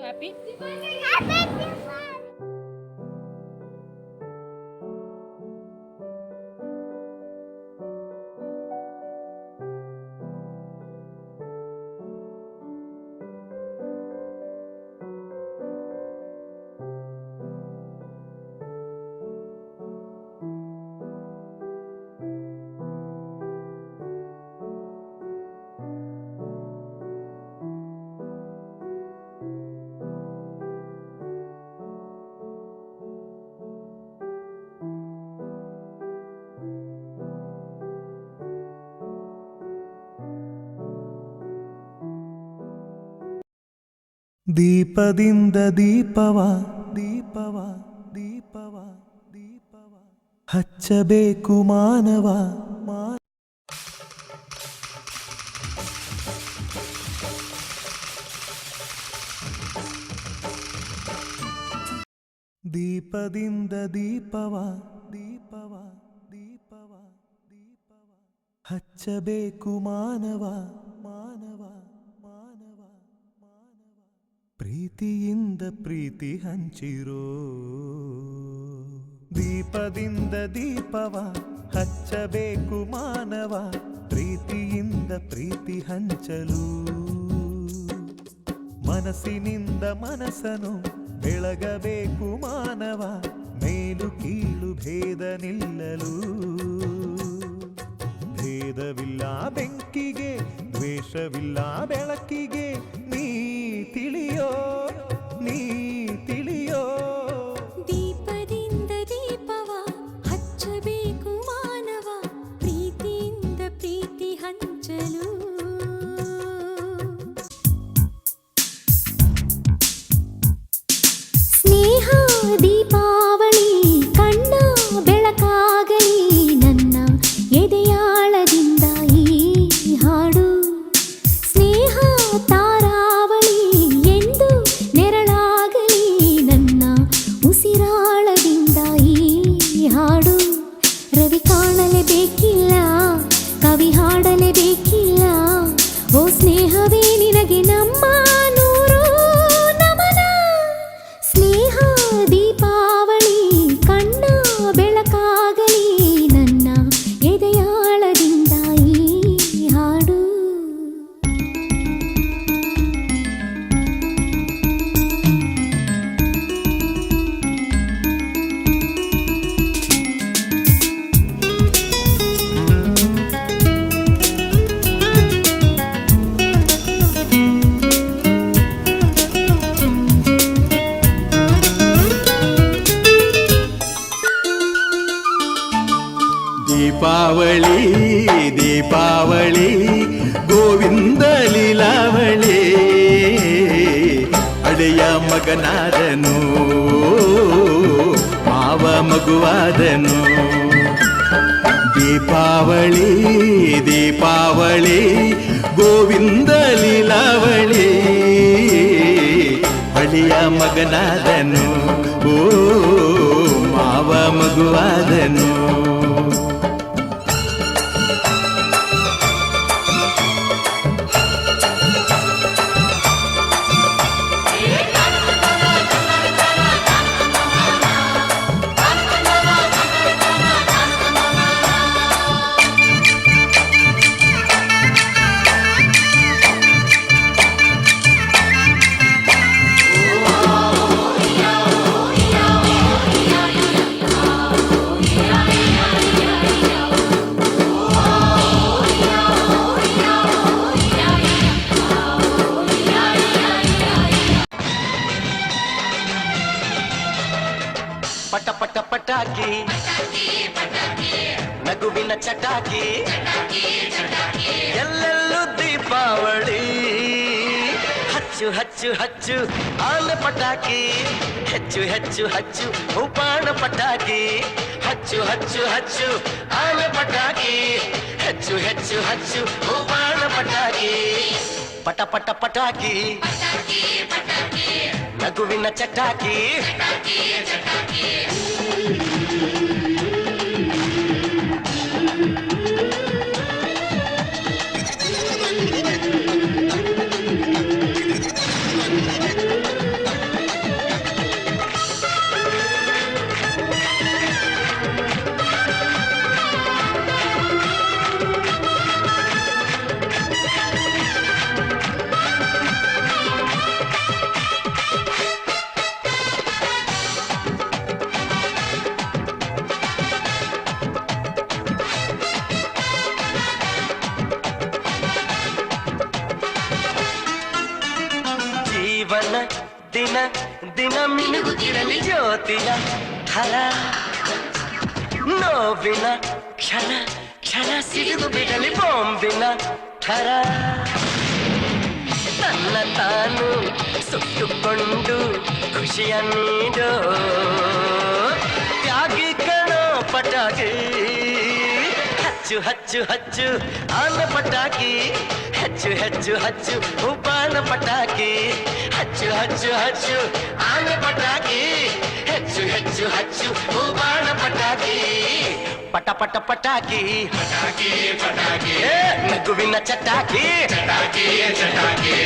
happy? ದೀಪದಿಂದ ದೀಪವ ದೀಪವ ದೀಪವ ದೀಪವ ಹಚ್ಚಬೇಕು ಮಾನವ ದೀಪದಿಂದ ದೀಪವ ದೀಪವ ದೀಪವ ದೀಪವ ಹಚ್ಚಬೇಕು ಮಾನವ ಮಾನವ ಮಾನವ ಮಾನವ ಪ್ರೀತಿಯಿಂದ ಪ್ರೀತಿ ಹಂಚಿರೋ ದೀಪದಿಂದ ದೀಪವ ಹಚ್ಚಬೇಕು ಮಾನವ ಪ್ರೀತಿಯಿಂದ ಪ್ರೀತಿ ಹಂಚಲು ಮನಸ್ಸಿನಿಂದ ಮನಸ್ಸನು ಬೆಳಗಬೇಕು ಮಾನವ ಮೇಲು ಕೀಳು ಭೇದ ನಿಲ್ಲಲು ಭೇದವಿಲ್ಲ ಬೆಂಕಿಗೆ ದ್ವೇಷವಿಲ್ಲ ಬೆಳಕಿಗೆ ನೀ ತಿಳಿಯೋ ನೀ ತಿಳಿಯೋ ದೀಪದಿಂದ ದೀಪವ ಹಚ್ಚಬೇಕು ಮಾನವ ಪ್ರೀತಿಯಿಂದ ಪ್ರೀತಿ ಹಂಚಲು ಸ್ನೇಹ ದೀಪಾವಳಿ ಕಣ್ಣ ಬೆಳಕಾಗಲಿ ನನ್ನ ಎದೆಯಾಳದಿಂದ ಈ ಹಾಡು ಸ್ನೇಹ ತಾರಾವಳಿ ಎಂದು ನೆರಳಾಗಲಿ ನನ್ನ ಉಸಿರಾಳದಿಂದ ಈ ಹಾಡು ರವಿ ಕಾಣಲೇಬೇಕಿಲ್ಲ ಕವಿ ಹಾಡಲೇಬೇಕಿಲ್ಲ ಓ ಸ್ನೇಹವೇ ನಿನಗೆ ನಮ್ಮ ನೂರು ನಮನ ಸ್ನೇಹ ದೀಪಾವಳಿ ಕಣ್ಣ ಬೆಳಕಾಗಲಿ ನನ್ನ ಎದೆಯಾಳದಿಂದ ಈ ಹಾಡು ದೀಪಾವಳಿ ದೀಪಾವಳಿ ಗೋವಿಂದ ಲೀಲಾವಳಿ ಅಡೆಯ ಮಗನಾದನು ಮಾವ ಮಗುವಾದನು ದೀಪಾವಳಿ ದೀಪಾವಳಿ ಗೋವಿಂದ ಲೀಲಾವಳಿ ಅಳಿಯ ಮಗನಾದನು ಓ ಮಾವ ಮಗುವಾದನು ಪಟ ಪಟ ಪಟಾಕಿ ನಗುವಿನ ಚಟಾಕಿ ಎಲ್ಲೆಲ್ಲೂ ದೀಪಾವಳಿ ಹಚ್ಚು ಹಚ್ಚು ಹಚ್ಚು ಆನೆ ಪಟಾಕಿ ಹೆಚ್ಚು ಹೆಚ್ಚು ಹಚ್ಚು ಉಪಾಣ ಪಟಾಕಿ ಹಚ್ಚು ಹಚ್ಚು ಹಚ್ಚು ಆನೆ ಪಟಾಕಿ ಹೆಚ್ಚು ಹೆಚ್ಚು ಹಚ್ಚು ಉಪಾಣ ಪಟಾಕಿ ಪಟ ಪಟ ಪಟಾಕಿ ನಗುವಿನ ಚಟಾಕಿ ದಿನ ದಿನ ಮಿನುಗುತ್ತಿರಲಿ ಜ್ಯೋತಿಯ ಥರ ನೋವಿನ ಕ್ಷಣ ಕ್ಷಣ ಸಿಡಿದು ಬಿಡಲಿ ಬಾಂಬಿನ ಥರ ತನ್ನ ತಾನು ಸುಟ್ಟುಕೊಂಡು ಖುಷಿಯ ನೀಡೋ ತ್ಯಾಗಿ ಕಣೋ ಪಟಾಕಿ ಹಚ್ಚು ಹಚ್ಚು ಹಚ್ಚು ಆನ ಪಟಾಕಿ ಹಚ್ಚು ಹಚ್ಚು ಹಚ್ಚು ಬಾಣ ಪಟಾಕಿ ಹಚ್ಚು ಹಚ್ಚು ಹಚ್ಚು ಆನ ಪಟಾಕಿ ಹೆಚ್ಚು ಹೆಚ್ಚು ಹಚ್ಚು ಬಾಣ ಪಟಾಕಿ ಪಟ ಪಟ ಪಟಾಕಿ ಪಟಾಕಿ ಪಟಾಕಿ ನಗುವಿನ ಚಟಾಕಿ ಚಟಾಕಿ ಚಟಾಕಿ